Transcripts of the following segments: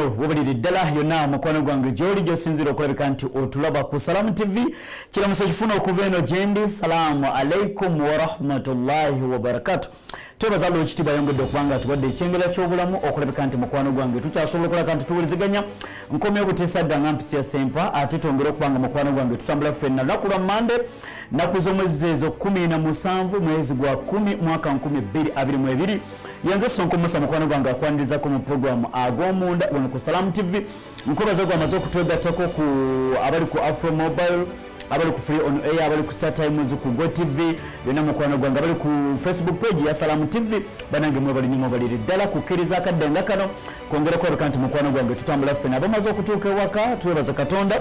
Bulijjo wabulira ddala yonna mukwano gwange gy'oli gy'osinzira okulabika nti otulaba ku Salamu TV kiramusa kifuna okuva eno gyendi. Salaamu alaikum wa rahmatullahi wa barakatuh. Twebaza Lwekitiibwa ayongedde okubanga tuwadde ekyengera ky'obulamu okulabika nti mukwano gwange tukyasobola okulabika nti tuwuliziganya nkomye obuteesadda nga mpisi ya sempa ate twongere okubanga mukwano gwange tutambula ffenna lunaku lwa Mande naku z'omwezi ezo 17 mwezi gwa 10 mwaka 2022 yanze Sonko Musa mukwano gwange akwaniriza mu programu ag'omunda wano ku Salamu TV nkobaza gwamaze okutwegattako ku abali ku Afro Mobile abali ku Free on Air abali ku Star Times ku Go TV yonna mukwano gwange abali ku Facebook page ya Salamu TV banange mwe bali nyingo balire ddala kukkiriza akaddenga kano kwongera kwabika nti mukwano gwange tutambula ffena abamaze okutuuka ewaka twebaza Katonda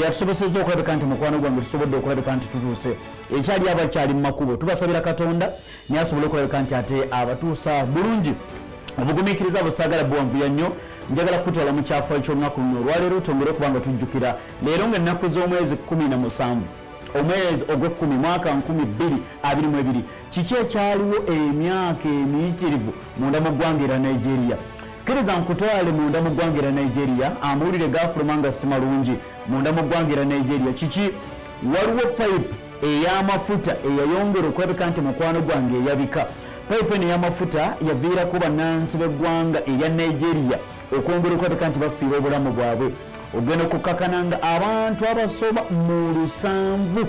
yatusobosezza okulabika nti mukwano gwange tusobodde okulabika nti tutuuse ekyali abakyali mu makubo tubasabira Katonda naye asobole okulabika nti ate abatuusa bulungi obugumiikiriza busaagala buwanvuya nnyo njagala kutwala mu kyafa eky'olunaku luno olwaleero twongere okubanga tujjukira leero ng'ennaku z'omwezi 17 omwezi ogw'e10 mwaka 2022 kiki ekyaliwo emyaka emiyitirivu munda mu ggwanga era Nigeria. Kkiriza nkutwale munda mu ggwanga era Nigeria amawulire gafuluma nga si malungi munda mu ggwanga era Nigeria kiki waliwo pipe ey'amafuta eyayongera okulabika nti mukwano gwange eyabika. Pipe eno ey'amafuta yaviirako bannansi b'eggwanga erya Nigeria okwongera okulabika nti bafiira obulamu bwabwe ogenda okukkakana nga abantu abasoba mu 7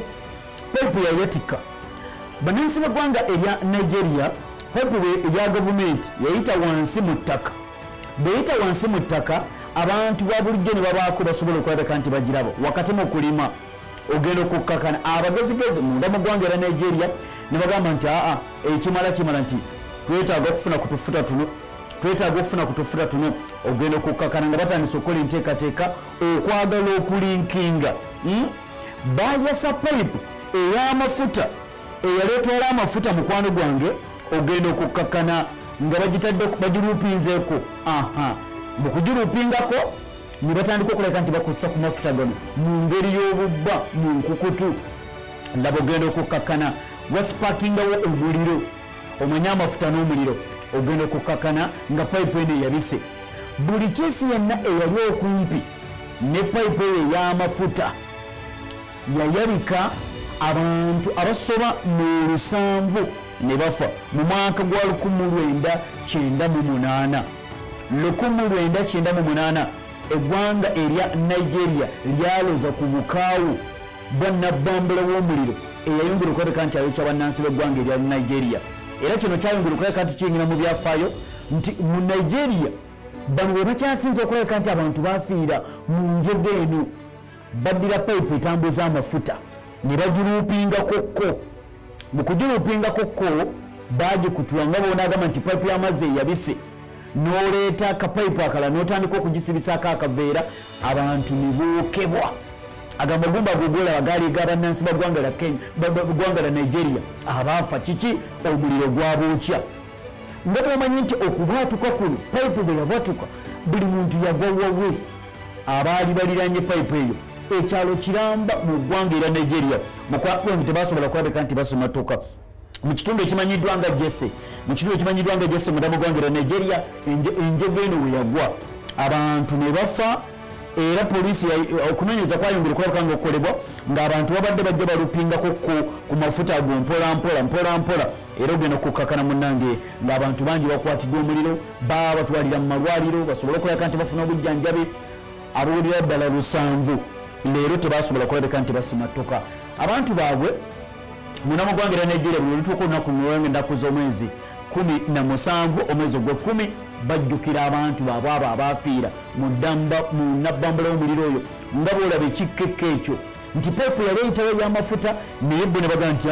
pipe yayatika bannansi b'eggwanga erya Nigeria. Pipe eya gavumenti yayita wansi mu ttaka bweyita wansi mu ttaka abantu ba bulijjo ne babaako basobola okulabika nti bagiraba wakati mu kulima ogenda okukkakana abagezigezi munda mu ggwanga erya Nigeria ne bagamba nti kimala nti twetaaga okufuna kutufuta tuno ogenda okukkakana nga batandise okukola enteekateeka okwagala okulinkinga. Bayasa pipe ey'amafuta eyaleetwala amafuta mukwano gwange ogenda okukkakana nga bagiruupinzeeko mu kugiruupingako ne batandika okulabika nti bakozesa ku mafuta gano mu ngeri y'obubba mu nkukutu laba ogenda okukkakana wasipakingawo omuliro omwenye amafuta n'omuliro ogenda okukkakana nga pipe eno yabise. Buli kyesi yenna eyali okumpi ne pipe eyo ey'amafuta yayabika abantu abasoba mu 7 ne bafa mu mwaka gwa 1998 eggwanga erya Nigeria lyaloza ku bukaawu bwannabbambula w'omuliro eyayongera okulabika nti ayokya bannansi b'eggwanga erya Nigeria. Era kino kyayongera okulabika nti kiyingira mu byafaayo nti mu Nigeria bano bwe bakyasinza okulabika nti abantu bafiira mu njego eno baddira pipe etambuza amafuta ne bagiruupingakokko. Mu kugiruupingakokko bagikutula nga bonaagamba nti pipe y'amazzi eyabise n'oleeta akapipe akala n'otandika okugisibisako akaveera abantu ne bookebwa. Agamagumba agogolaba gaali g'abannansi b'eggwanga la Nigeria abaafa kiki omuliro gwabookya. Nga bwomanyi nti okubwatuka kuno pipe bwe yabwatuka buli muntu yagwa wawe abaali baliranye pipe eyo. Ekyalo kiramba mu ggwanga erya Nigeria mukwagwange tebasobola kulabika nti basomatoka mu kitundu ekimanyiddwa nga Jesse munda mu ggwanga erya Nigeria enjego eno we yagwa abantu ne bafa. Era poliisi okunoonyeza kwayongera okulabika nga okukolebwa ng'abantu babadde bajja balupingako ku mafuta ago mpola era ogenda okukkakana munnange ng'abantu bangi bakwatiddwa omuliro babatwalira mu malwaliro basobole okulabika nti bafuna obujjanjabi abawulira ddala 7 leero tebasobola kulabika nti basimatoka abantu baabwe munda mu ggwanga erya Nigeria. Buli lutuuka olunaku luno ennaku z'omwezi 17 omwezi ogw'e10 bajjukira abantu baabwe abo abaafiira mu nabbambula w'omuliro oyo nga bw'olaba ekikkekko ekyo nti pipe yali eyitawo y'amafuta naye bo ne bagamba nti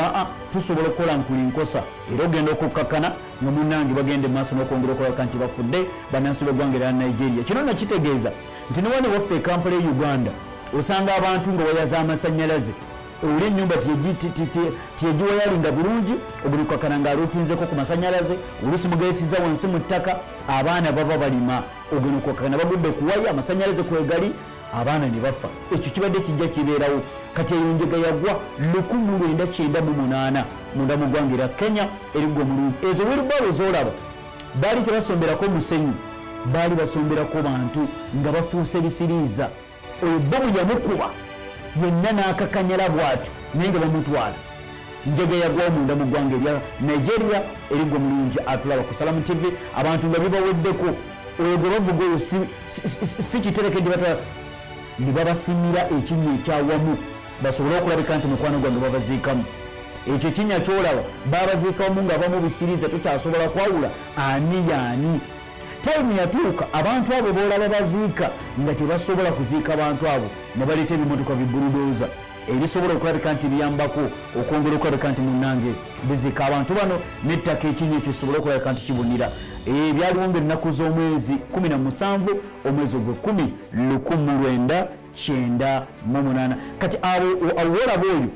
tusobola okukola nkulinkosa era ogenda okukkakana nga munnange bagende mu maaso n'okwongera okulabika nti bafudde bannansi b'eggwanga erya Nigeria. Kino nakitegeeza nti ne wano waffe Kampala e Uganda osanga abantu nga wayaza amasannyalaze ewuli ennyumba teyegiwayalinga bulungi obuli kukkakana ng'aluupinzeko ku masannyalaze oluusi mugayisiza wansi mu ttaka abaana baba balima ogenda okukkakana bagudde ku waya amasannyalaze kwegali abaana ne bafa. Ekyo kibadde kijja kibeerawo kati eyo njega yagwa 1998 munda mu ggwanga erya Kenya eriggwa mulungi. Ezo wheelbarrow z'olaba baali tebasomberako musenyu baali basomberako bantu nga bafuuse bisiriiza oyo bomu yamukuba yenna n'akakanyala bw'atyo naye nga bamutwala njege yagwawo munda mu ggwanga erya Nigeria erigwa mulungi atulaba ku Salamu TV abantu nga bibaweddeko oyo gwe bavuga oyo si kiterekedde batwala ne babasimira ekinnya ekyawamu basobole okulabika nti mukwano gwange babaziikamu ekyo ekinnya kyolaba babaziikamu nga bamu bisiriiza tokyasobola kwawula ani yaani time yatuuka abantu abo boolaba baziika nga tebasobola kuziika abantu abo ne baleeta ebimotoka bibuludooza ebisobola okulabika nti biyambako okwongera okulabika nti munnange biziika abantu bano n'ettaka ekinnya ekyo kisobole okulabika nti kibunira byaliwo ng'ennaku z'omwezi 17 omwezi ogwe 10 1998 kati awolaba oyo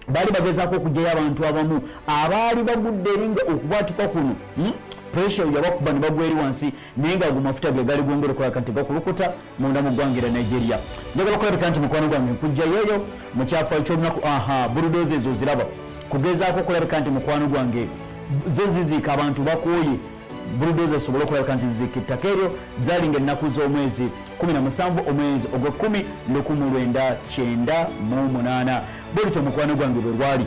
baali bagezaako okugyayo abantu abamu abaali bagudde eringa okukwatuka kuno pressure yabakuba ne bagwa eri wansi naye nga ago mafuta ge gali gongera okulabika nti gakulukuta munda mu ggwanga erya Nigeria njagala okulabika nti mukwano gwange nkujjayoyo mu kyafaayo ky'olunaku bulldozer ezo ziraba kugezaako okulabika nti mukwano gwange zo ziziika abantu bakooye bulldozer esobole okulabika nti ziziika ettaka eryo zalinga ennaku z'omwezi 17 omwezi ogwe 1998 bwetyo mukwano gwange bwe lwali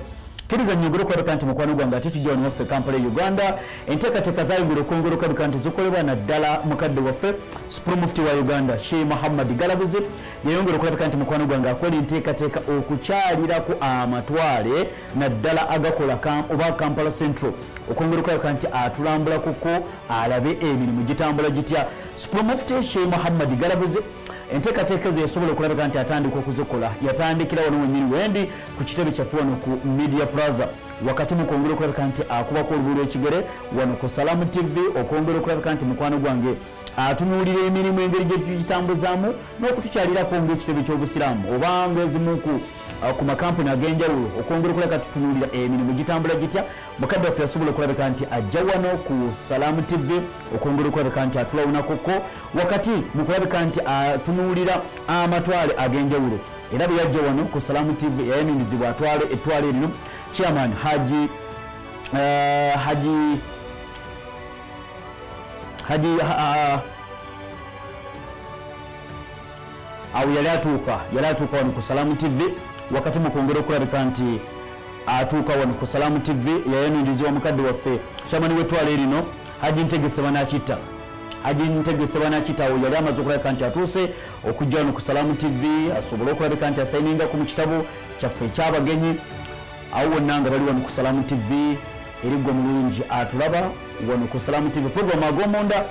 kiriza nyongera okulabika nti mukwano gwange ate tujja wano waffe Kampala Uganda enteekateeka zayongera okwongera okulabika nti zikolebwa naddala mukadde waffe Supreme Mufti wa Uganda Sheikh Muhammad Galabuzi yayongera okulabika nti mukwano gwange akola enteekateeka okukyalirako amatwale naddala agakola oba Kampala Central okwongera okulabika nti atulambulakoko alabe emirimu gitambula gitya Supreme Mufti Sheikh Muhammad Galabuzi enteekateeka ezo yasobola okulabika nti atandika okuzikola yatandikira wano wenyini wendi ku kitebe kyaffe wano ku Media Plaza wakati mu kwongera okulabika nti akubako olubu lw'ekigere wano ku Salamu TV okwongera okulabika nti mukwano gwange atunuulira emirimu engeri gye tugitambuzaamu n'okutukyalirako ng'ekitebe ky'obusiraamu obanga ezimu ku makampuni ag'enjawulo okwongera okulabika tutunuulira emirimu gitambula gitya mukadde waffe yasobola okulabika nti ajja wano ku Salamu TV okwongera okulabika nti atulawunakoko wakati mu kulabika nti atunuulira amatwale ag'enjawulo era bwe yajja wano ku Salamu TV yayaniririzibwa atwale ettwale erino chairman Haji awo yali atuuka wano ku Salamu TV wakati mu kwongera okulabika nti atuuka wano ku Salamu TV yayaniririzibwa mukadde waffe chairman w'ettwale erino Haji Ntegesebwa Nakita awo yali amaze okulabika nti atuuse okujja wano ku Salamu TV asobole okulabika nti asayiningako mu kitabo kyaffe ekyabagenyi awo wonna nga bali wano ku Salamu TV erigwa mulungi atulaba wano ku Salamu TV program ag'omunda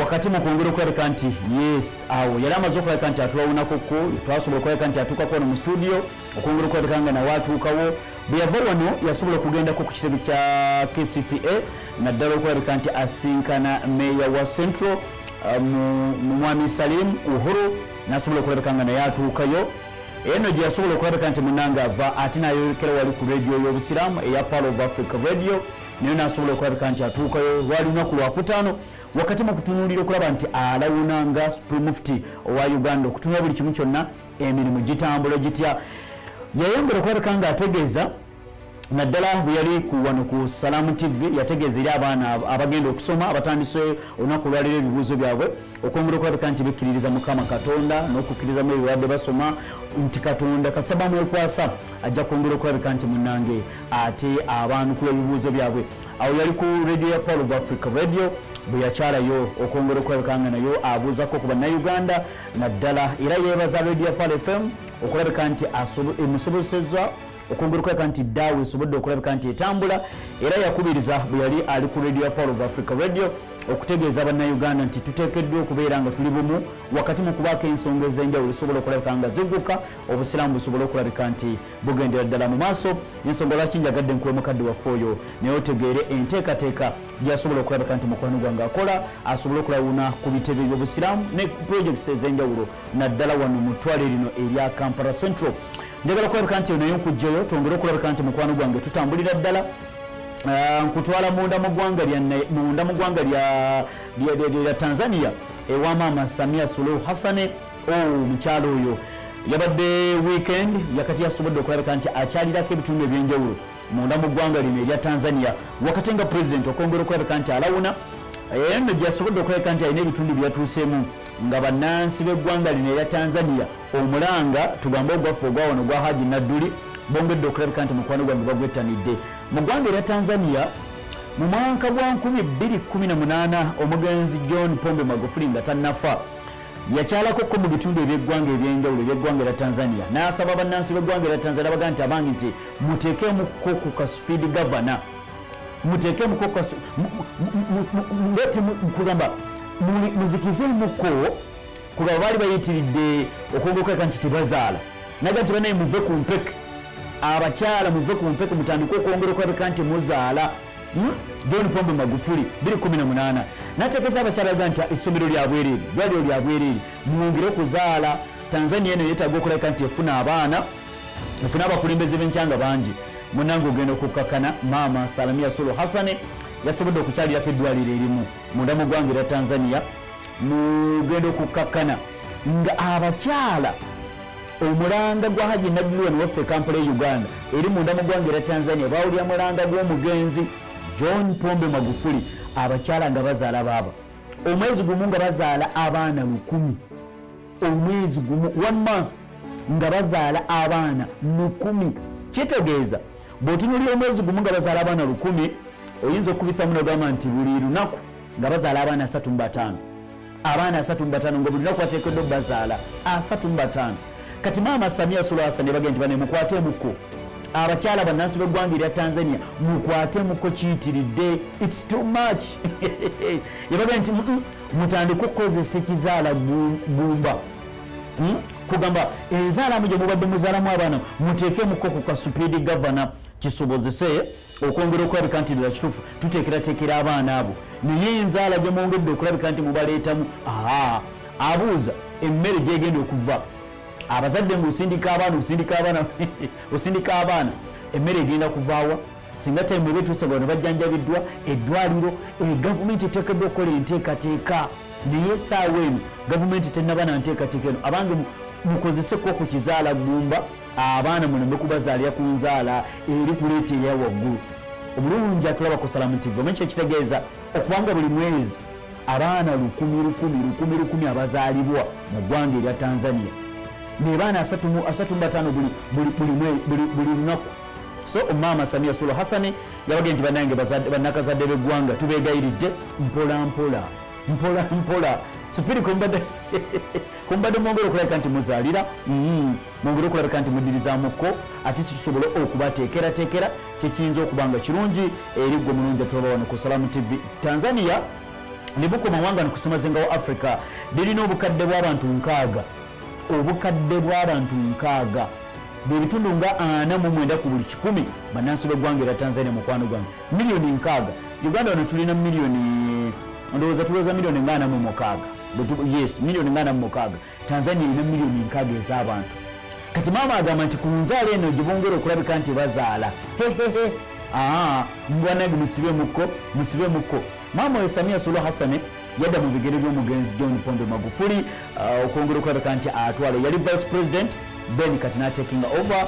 wakati mu kwongera okulabika nti yes awo yali amaze okulabika nti atulawunakoko twasobola okulabika nti atuukako wano mu studio okwongera okulabika nga nawe atuukawo bwe yava wano yasobola okugendako ku kitebe kya KCCA naddala okulabika nti asinkana meya wa Central Mwami Salim Uhuru nasobola okulabika nga naye atuukayo eno gye yasobola okulabika nti munnange ava ate nayolekera wali ku radio y'obusiraamu eya Power of Africa Radio naye nasobola okulabika nti atuukayo lwali lunaku lwakutaano wakati mu kutunuulira okulaba nti alawunanga Supreme Mufti owa Uganda okutunula buli kimu kyonna emirimu gitambula gitya yayongera okulabika nga ategeeza naddala bwe yali wano ku Salamu TV yategeeza eri abaana abagenda okusoma abatandise olunaku olwaliro ebibuuzo byabwe okwongera okulabika nti bekkiririza Mukama Katonda n'okukkirizamu ebyo babadde basoma nti Katonda kasita bamwekwasa ajja kwongera okulabika nti munnange ate abanukula ebibuuzo byabwe awo yali ku radio ya Power of Africa Radio bwe yakyalayo okwongera okulabika nga nayo abuuzako ku bannayuganda naddala era yeebaza radio ya Power FM okulabika nti emusobozesezza okwongera okulabika nti ddaawe esobodde okulabika nti etambula era yakubiriza bwe yali ali ku radio ya Power of Africa Radio okutegeeza bannayuganda nti tuteekeddwa okubeera nga tuli bumu wakati mu kubaako ensonga ez'enjawulo esobola okulabika nga zigguka obusiraamu busobola okulabika nti bugendera ddala mu maaso ensonga lwaki njagadde nkuwe mukadde waffe oyo naye otegeere enteekateeka gy'asobola okulabika nti mukwano gwange akola asobole okulawuna ku bitebe by'obusiraamu ne projekisi ez'enjawulo naddala wano mu ttwale lino erya Kampala Central njagala okulabika nti naye nkujjayo twongere okulabika nti mukwano gwange tutambulira ddala nkutwala munda mu ggwanga lya Tanzania ewa Mama Samia Suluhu Hassan omukyalo oyo yabadde weekend yakati yasobodde okulabika nti akyalirako ebitundu ebyenjawulo munda mu ggwanga lino erya Tanzania wakati nga president okwongera okulabika nti alawuna nno gyasobodde okulabika nti alina ebitundu byatuuseemu nga bannansi b'eggwanga lino erya Tanzania omulanga tugambe ogwaffe ogwa wano gwa Haji Nadduli bongedde okulabika nti mukwano gwange bagwettanidde mu ggwanga erya Tanzania mu mwaka gwa 2018 omugenzi John Pombe Magufuli nga tannafa yakyalako mu bitundu eby'eggwanga ebyenjawulo eby'eggwanga erya Tanzania n'asaba bannansi b'eggwanga erya Tanzania baga nti abangi nti muteekemuko ku ka speed governor muteekemuko kugamba muzikizeemuko kuba baali bayitiridde okwogera nti tebazaala naga nti banaye muve ku mpeke abakyala muve ku mpeke mutandike okwongera okulabika nti muzaala John Pombe Magufuli 2018 nategeeza abakyala baga nti essomero lya bwereere dwaliro lya bwereere mwongere okuzaala Tanzania eno yeetaaga okulabika nti efuna abaana efuna abakulembeze b'enkyanga bangi munange ogenda okukakkana maama Samia Suluhu Hassan yasobodde okukyalirako eddwaliro erimu munda mu ggwanga erya Tanzania mugenda okukakkana nga abakyala omulanga gwa Haji Nadduli wano waffe Kampala Uganda eri munda mu ggwanga erya Tanzania bawulira mulanga gw'omugenzi John Pombe Magufuli abakyala nga bazaala baaba omwezi gumu nga bazaala abaana 100 omwezi gumu 1 month nga bazaala abaana 100 kitegeeza bw'otunuulira omwezi gumu nga bazaala abaana 100 oyinza okubisa muno gamba nti buli lunaku nga bazaala abaana 35 abaana 35 nga buli lunaku bateekeddwa bazaala 35 kati maama Samia Suluhu Hassan baga nti bane mukwate muko abakyala bannansi b'eggwanga erya Tanzania mukwate muko kiyitiridde it's too much yabaga nti mutandike okukozesa ekizaala gumba kugamba enzaalamu gye mubadde muzaalamu abaana muteeke muko ku ka speed governor kisobozese okwongera okulabika nti ddala kituufu tuteekerateekera abaana abo naye enzaala gye mwongedde okulabika nti mubaleetamu abuuza emmere gyegenda okuva abazadde ng'osindika abaana emmere egenda kuvaawa singa tayimu ebeetuuse nga bano bajjanjabiddwa eddwaliro gavumenti eteekeddwa okukola enteekateeka naye essaawa eno gavumenti tennaba na nteekateeka eno abange mukozeseko ku kizaala gumba abaana muleme kubazaalira ku nzaala eri kuleeta eya waggulu omulungi atulaba ku Salamu TV omanyi ekitegeeza okubanga buli mwezi abaana 100 abazaalibwa mu ggwanga erya Tanzania nebaana 35 buli lunaku so maama Samia Suluhu Hassan yabaga nti banange bannakazadde b'eggwanga tubeegayiridde mpola supiri kumbadde mwongere okulabika nti muzaalira mwongere okulabika nti muddirizamuko ate situsobole okubateekerateekera kyekiyinza okubanga kirungi eri gwe mulungi atulaba wano ku Salamu TV. Tanzania libuko mawanga nikusimazenga wa Africa lirina obukadde bw'abantu 6 bebitundu nga 49 ku buli 100 bannansi b'eggwanga erya Tanzania mukwano gwange miliyoni 6 Uganda wano tulina miliyoni ndowooza tulowooza miliyoni 46 yes miliyoni 46 Tanzania erina miliyoni 6 ez'abantu kati maama agamba nti ku nzaala eno gye bongera okulabika nti bazaala mbwanage musibe muko maama we Samia Suluhu Hassan yadda mu bigere by'omugenzi John Pombe Magufuli okwongera okulabika nti atwala yali vice president then kati na taking over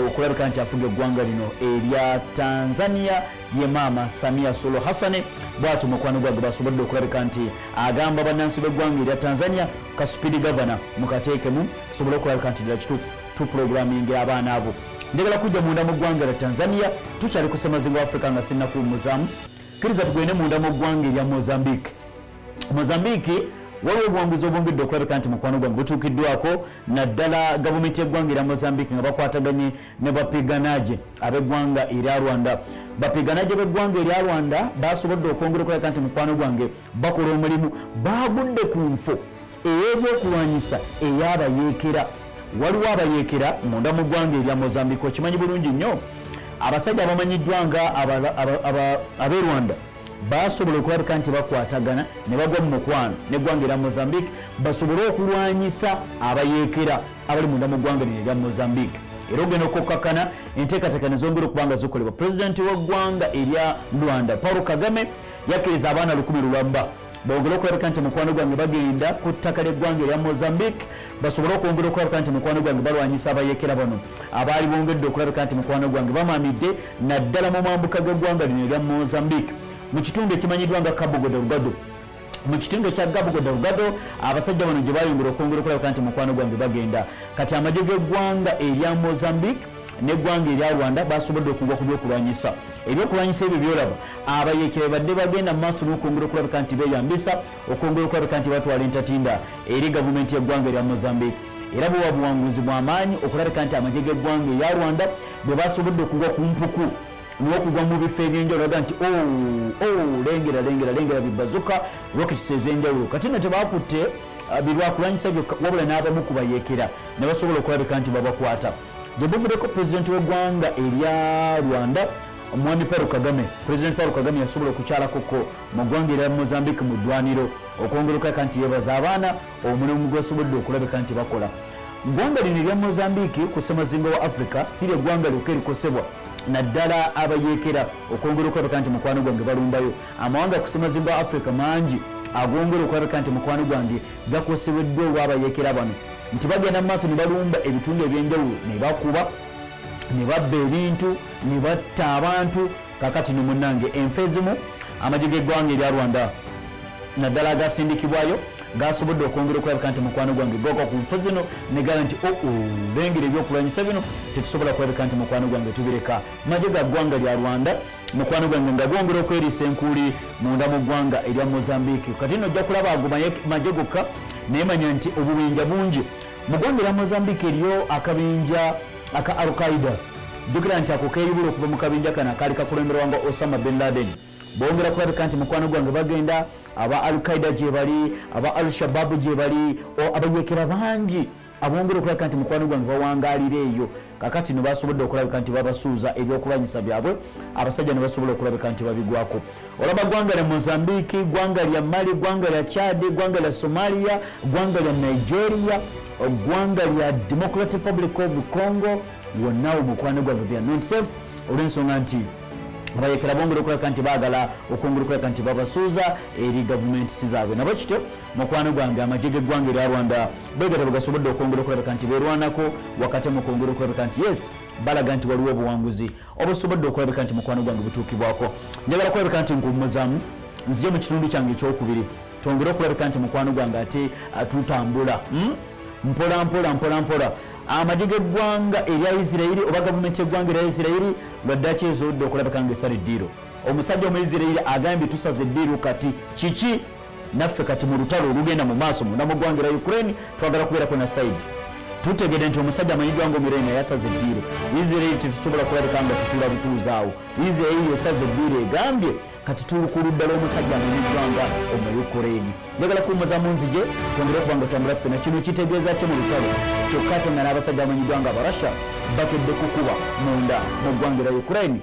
okulabika nti afuga eggwanga lino erya Tanzania ye maama Samia Suluhu Hassan bwatu mukwano gwa basobodde okulabika nti agamba bannansi b'eggwanga erya Tanzania ka speed governor mukateekemu sobola okulabika nti ddala kituufu tu programming abaana abo njagala kujja munda mu ggwanga erya Tanzania tukyali ku ssemazinga wa Africa nga sinnakuwumuzaamu kkiriza tugende munda mu ggwanga erya Mozambique waliwo obuwanguzi obwongedde okulabika nti mukwano gwange butuukiddwako naddala gavumenti y'eggwanga erya Mozambique nga bakwataganye ne bapiganaje ab'eggwanga erya Rwanda. Bapiganaje b'eggwanga erya Rwanda basobodde okwongera okulabika nti mukwano gwange bakola omulimu bagudde ku nfo ey'ebyokulwanyisa ey'abayeekera. Waliwo abayeekera munda mu ggwanga erya Mozambique okimanyi bulungi nnyo abasajja abamanyiddwa nga ab'e Rwanda basobola okulabika nti bakwatagana ne bagwa mu mukwano n'eggwanga erya Mozambique basobole okulwanyisa abayeekera abali munda mu ggwanga erya Mozambique. Era ogenda okukakkana enteekateeka ne zongera okubanga zikolebwa. Pulezidenti w'eggwanga erya Rwanda Paul Kagame yakkiriza abaana 100 bongera okulabika nti mukwano gwange bagenda ku ttaka ly'eggwanga erya Mozambique basobole okwongera okulabika nti mukwano gwange balwanyisa abayeekera bano abaali bongedde okulabika nti mukwano gwange bamaamidde naddala mu mambuka g'eggwanga lino erya Mozambique. mu kitundu ekimanyiddwa nga Cabo Delgado. Mu kitundu kya Cabo Delgado abasajja bano gye bayongera okwongera okulabika nti mukwano gwange bagenda kati amagye g'eggwanga erya Mozambique n'eggwanga erya Rwanda basobodde okugwa ku byokulwanyisa ebyokulwanyisa ebyo byolaba abayeekera badde bagenda mu maaso n'okwongera okulabika nti beeyambisa okwongera okulabika nti batwala entatinda eri gavumenti y'eggwanga erya Mozambique era buwa buwanguzi bw'amaanyi okulabika nti amagye g'eggwanga erya Rwanda bwe basobodde okugwa ku mpuku n'okugwa mu bifo eby'enjawulo aga nti lengera bibazuka rockets ez'enjawulo kati nno tebakutte birwakulwanyisa byokka wabula n'abamu ku bayeekera ne basobola okulabika nti babakwata gye buvuddeko pulezidenti w'eggwanga erya Rwanda omwami President Paul Kagame yasobola okukyalakoko mu ggwanga erya Mozambique mu ddwaniro okwongera okulabika nti yeebaza abaana omulimu gwesobodde okulabika nti bakola ggwanga lino erya Mozambique ku ssemazinga wa Africa si ly'eggwanga lyokka erikosebwa naddala abayeekera okwongera okulabika nti mukwano gwange balumbayo amawanga ku ssemazinga wa Africa mangi agongera okulabika nti mukwano gwange gakosebeddwa olw'abayeekera bano nti bagenda mu maaso ne balumba ebitundu eby'enjawulo ne bakuba ne babba ebintu ne batta abantu kakati ne munnange enfa ezimu amagye g'eggwanga erya Rwanda naddala agasindikibwayo gasobodde okwongera okulabika nti mukwano gwange goka ku nfa zino ne gala nti lengera ebyokulwanyisa bino tetusobola kulabika nti mukwano gwange tubireka magye ga ggwanga lya Rwanda mukwano gwange nga gwongera okweriisa enkuuli munda mu ggwanga erya Mozambique kati nno ojja kulaba ago magye gokka naye manya nti obubinja bungi mu ggwanga erya Mozambique eriyo akabinja aka Al-Qaeda jjukira nti ako keeyubula okuva mu kabinja kano akaali kakulemberwanga Osama bin Laden bongera kulabika nti mukwano gwange bagenda aba Al-Qaeda gye bali aba Al-Shabaab gye bali abayeekera bangi abongera okulabika nti mukwano gwange bawangaalira eyo kakati ne basobodde okulabika nti babasuuza ebyokulwanyisa byabwe abasajja ne basobola okulabika nti babigwako olaba ggwanga lya Mozambique ggwanga lya Mali ggwanga lya Chad ggwanga lya Somalia ggwanga lya Nigeria ggwanga lya Democratic Republic of Congo wonna mukwano gwange they are not safe olw'ensonga nti abayeekera bongera okulabika nti baagala okwongera okulabika nti babasuuza eri gavumenti zaabwe nabo kityo mukwano gwange amagye g'eggwanga erya Rwanda beegata bwegasobodde okwongera okulabika nti beerwanako wakati mu kwongera okulabika nti yes balaga nti waliwo obuwanguzi obusobodde okulabika nti mukwano gwange butuukibwako njagala kulabika nti nkummuzaamu nzije mu kitundu kyange ekyokubiri twongere okulabika nti mukwano gwange ate tutambula mpola amagye g'eggwanga erya Isirairi oba gavumenti y'eggwanga erya Isirairi lwaddaki ezodde okulabika ng'esala eddiiro omusajja omu Isirairi agambye tusaze eddiiro kati kiki naffe kati mu lutalo olugenda mu maaso munda mu ggwanga erya Ukraine twagala kubeerako na side tutegedde nti omusajja amanyiddwa nga Omulayi naye yasaze eddiiro Isirairi tetusobola kulabika nga tutula butuuzaawo Isirairi esaze eddiiro egambye kati tuli ku ludda lw'omusajja amanyiddwa nga Omuyukureeni njagala kuwummuzamu nzije twongere okuba nga tutambula ffena kino kitegeeza ki mu lutalo kyokka ate nga n'abasajja amanyiddwa nga Abarussia bakedde kukuba munda mu ggwanga erya Ukraine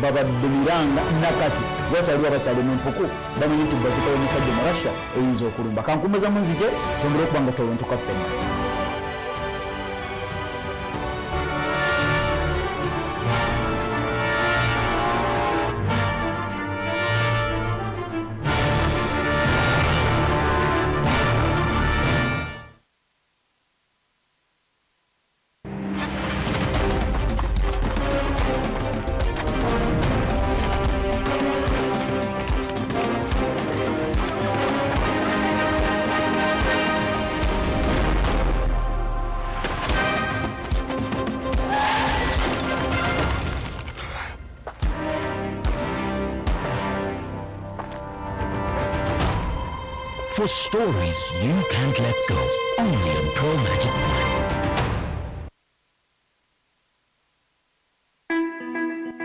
babadduliranga nakati wakyaliwo abakyali n'empuku bamanyi nti bazuka y'omusajja mu Russia eyinza okulumba kankuwummuzamu nzije twongere okuba nga tolontuka ffena For stories you can't let go, only on Pro Magic Prime.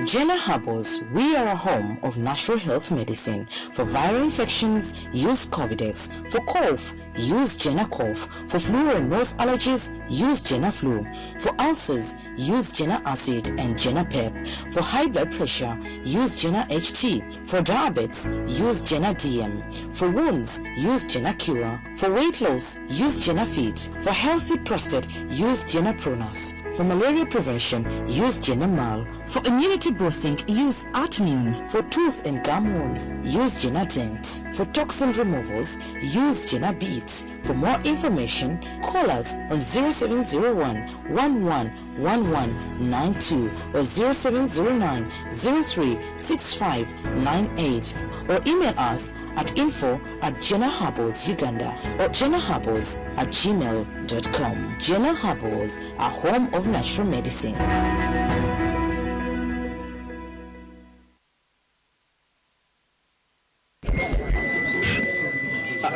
Jenna Herbals, we are a home of natural health medicine. For viral infections, use Covidex. For cough, use Jenna Cough. For flu and nose allergies, use Jenna Flu. For ulcers, use Jenna Acid and Jenna Pep. For high blood pressure, use Jenna HT. For diabetes, use Jenna DM. For wounds, use Jenna Cura. For weight loss, use Jenna Fit. For healthy prostate, use Jenna Pronus. For malaria prevention, use Jenna Mal. For immunity boosting, use Artmune. For tooth and gum wounds, use Jena Dent. For toxin removals, use Jena Beats. For more information, call us on 0701 111192 or 0709 036598 or email us at info@JenaHerbals Uganda or JenaHerbals@gmail.com. Jena Herbals, a home of natural medicine.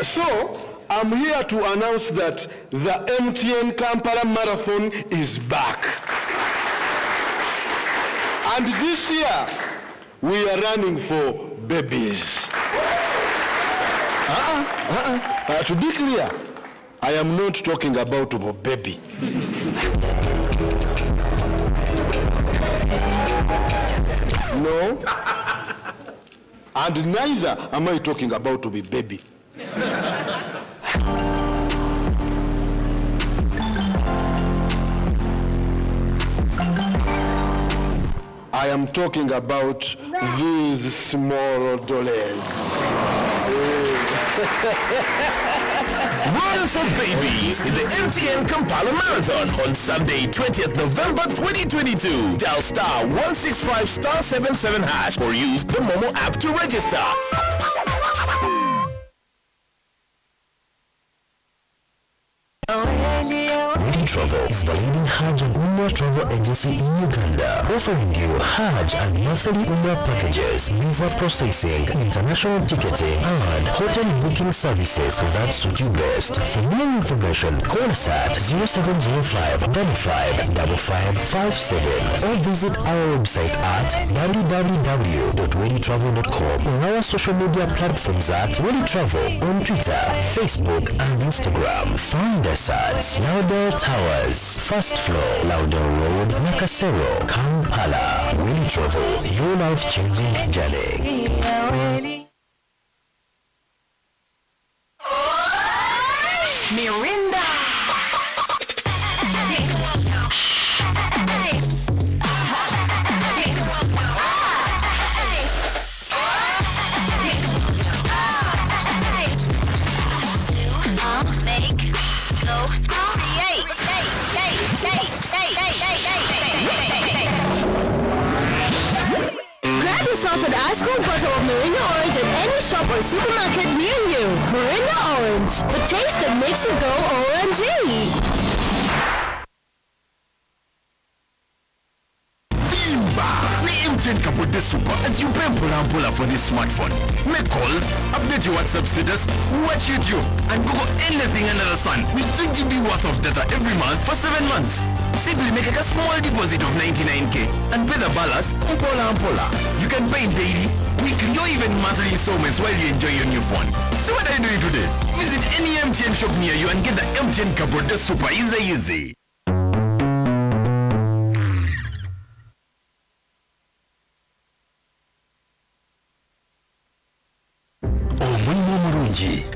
So, I'm here to announce that the MTN Kampala Marathon is back. And this year, we are running for babies. To be clear, I am not talking about a baby. No. And neither am I talking about to be baby. I am talking about these small dollars. Run for babies in the MTN Kampala Marathon on Sunday, 20th November 2022. Dial star 165 star 77 hash or use the Momo app to register. Willy Travel is the leading Hajj and Umrah travel agency in Uganda, offering you Hajj and monthly Umrah packages, visa processing, international ticketing, and hotel booking services that suit you best. For more information, call us at 0705 555557 or visit our website at www.willytravel.com or our social media platforms at Willy Travel on Twitter, Facebook, and Instagram. Find us at Lauderdale Towers, First Floor, Lauderdale Road, Nakasero, Kampala. Willy Travel, your life-changing journey. Mirinda. Grab yourself an ice-cold bottle of Mirinda Orange at any shop or supermarket near you. Mirinda Orange, the taste that makes you go OMG. MTN Kapote Super as you pay Pula for this smartphone. Make calls, update your WhatsApp status, watch YouTube, and Google anything under the sun with 2 GB worth of data every month for 7 months. Simply make a small deposit of 99k and pay the balance Mpola. You can pay daily, weekly, or even monthly installments while you enjoy your new phone. So what are you doing today? Visit any MTN shop near you and get the MTN Kapote Super easy.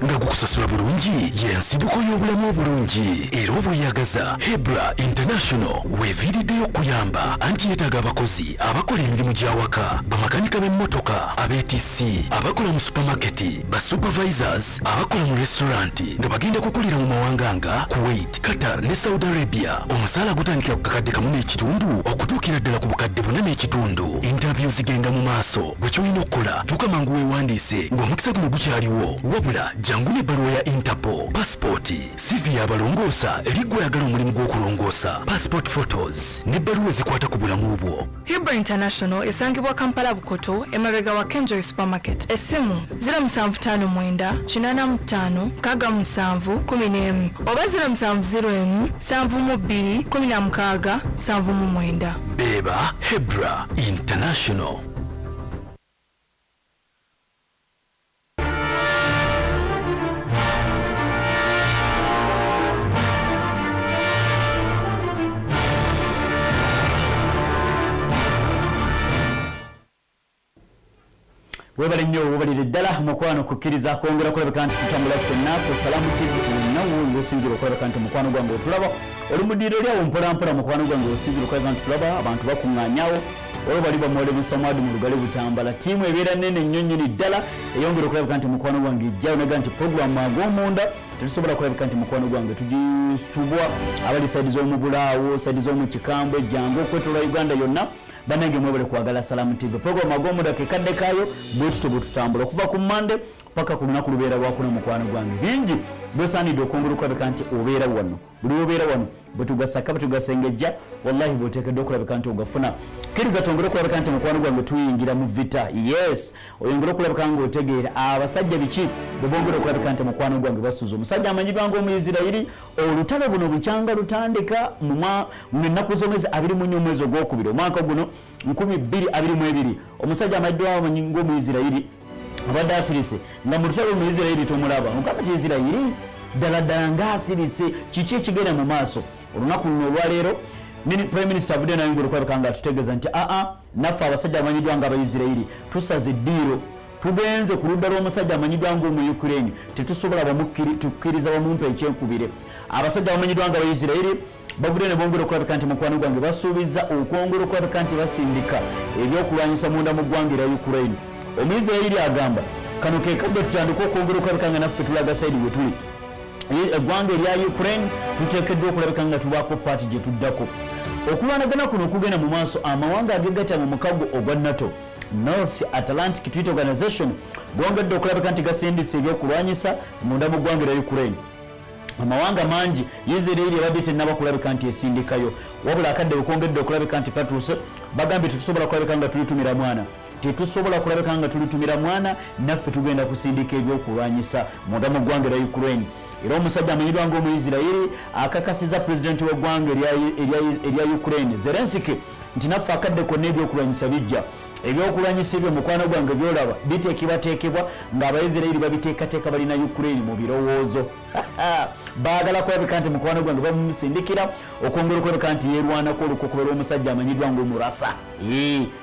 nga gukusasula bulungi yensibuko y'obulamu obulungi era obweyagaza Hebra International weeviiriddeyo okuyamba anti yeetaaga abakozi abakola emirimu gy'awaka bamakanika b'emmotoka ab'ETC abakola mu supamaketi basupervisors abakola mu restauranti nga bagenda kukolera mu mawanga nga Kuwait, Qatar ne Saudi Arabia. Omusaala gutandikira ku kakadde kamu n'ekitundu okutuukira ddala ku bukadde 4 n'ekitundu. Interview zigenda mu maaso. Bwe kyolina okukola tuuka mangu weewandiise ng'omukisa guno gukyaliwo wabula jangu n'ebbaluwa ya Interpol, passport, CV y'abalongoosa eriggwa ayagala omulimu gw'okulongoosa, passport photos n'ebbaluwa ezikwata ku bulamu bwo. Hebra International esangibwa Kampala Bukoto emabega wa Kenjoy Supermarket. Essimu 0759 85 67 11 oba 0701 72 16 79. Beba Hebra International. webale nnyo webalire ddala mukwano kukkiriza kwongera kulabika nti tutambula ffenna ku Salamu TV nawo osinzira okulabika nti mukwano gwange otulaba oli mu ddiiro lyawo mpolampola mukwano gwange osinzira okulabika nti tulaba abantu bakuŋŋaanyawo olwo bali bamwole musamwadi mu lugali butambala tiimu ebeera nene nnyo nnyini ddala eyongera okulabika nti mukwano gwange ejjayo naga nti programu ag'omunda tetusobola kulabika nti mukwano gwange tugisubwa abali saidi z'omubulaawo saidi z'omukikambwe jangu okwetola Uganda yonna banange mwebale kwagala Salamu TV programu ag'omunda kekadde kaayo bwetutyo bwe tutambula okuva ku Monday paka ku lunaku lubeera lwakuna mukwano gwange bingi bwesaanidde okwongera okulabika nti obeera wano buli obeera wano bwetugasaka bwetugasengejja wallahi bw'oteekeddwa okulabika nti ogafuna kkiriza twongere okulabika nti mukwano gwange tuyingira mu vita yes oyongere okulabika ng'otegeera abasajja biki bwe bongera okulabika nti mukwano gwange basuuza omusajja amanyibwa ng'Omuyisirayiri olutalo buno bukyanga lutandika mu ennaku z'omwezi 24 omwezi ogwokubiri omwaka guno 2022 omusajja amayiddwa ng'Omuyisirayiri abadde asirise nga mu lutalo Omuyisirayiri tomulaba nkama ti Isirayiri ddala ng'asirise kiki ekigenda mu maaso olunaku luno olwaleero Prime Minister avudde nayongera okulabika nga atutegeeza nti naffe abasajja amanyiddwa nga Abayisirayiri tusaze eddiiro tugenze ku ludda lw'omusajja amanyiddwa ng'omu Ukraine tetusobola tukkiriza bamumpa ekyenkubire abasajja abamanyiddwa nga Abayisirayiri bavudde ne bongera okulabika nti mukwano gwange basuubiza okwongera okulabika nti basindika ebyokulwanyisa munda mu ggwanga erya Ukraine Omuyisirayiri agamba kano ke kadde tutandika okwongera okulabika nga naffe tulaga saidi we tuli eggwanga erya Ukraine tuteekeddwa okulabika nga tubaako paati gye tuddako okulwanagana kuno okugenda mu maaso amawanga agegatta mu mukago ogwa NATO North Atlantic Treaty Organization gongedde okulabika nti gasindisa ebyokulwanyisa munda mu ggwanga erya Ukraine amawanga mangi Isirayiri ebadde tennaba kulabika nti esindikayo wabula akadde okongedde okulabika nti katuuse bagambye tetusobola kulabika nga tulitumira mwana tetusobola kulabika nga tulitumira mwana naffe tugenda kusindika ebyokulwanyisa munda mu ggwanga erya Ukraine era omusajja amanyiddwa ng'Omuyisirayiri akakasiza pulezidenti w'eggwanga erya Ukraine Zelensky nti naffe akadde konna ebyokulwanyisa bijja ebyokulwanyisa ebyo mukwano gwange byolaba biteekebwateekebwa ng'Abayisirayiri babiteekateeka balina Ukraine mu birowoozo baagala kulabika nti mukwano gwange bamusindikira okwongera okulabika nti yeerwanako olukukubera omusajja amanyiddwa ng'Omurasa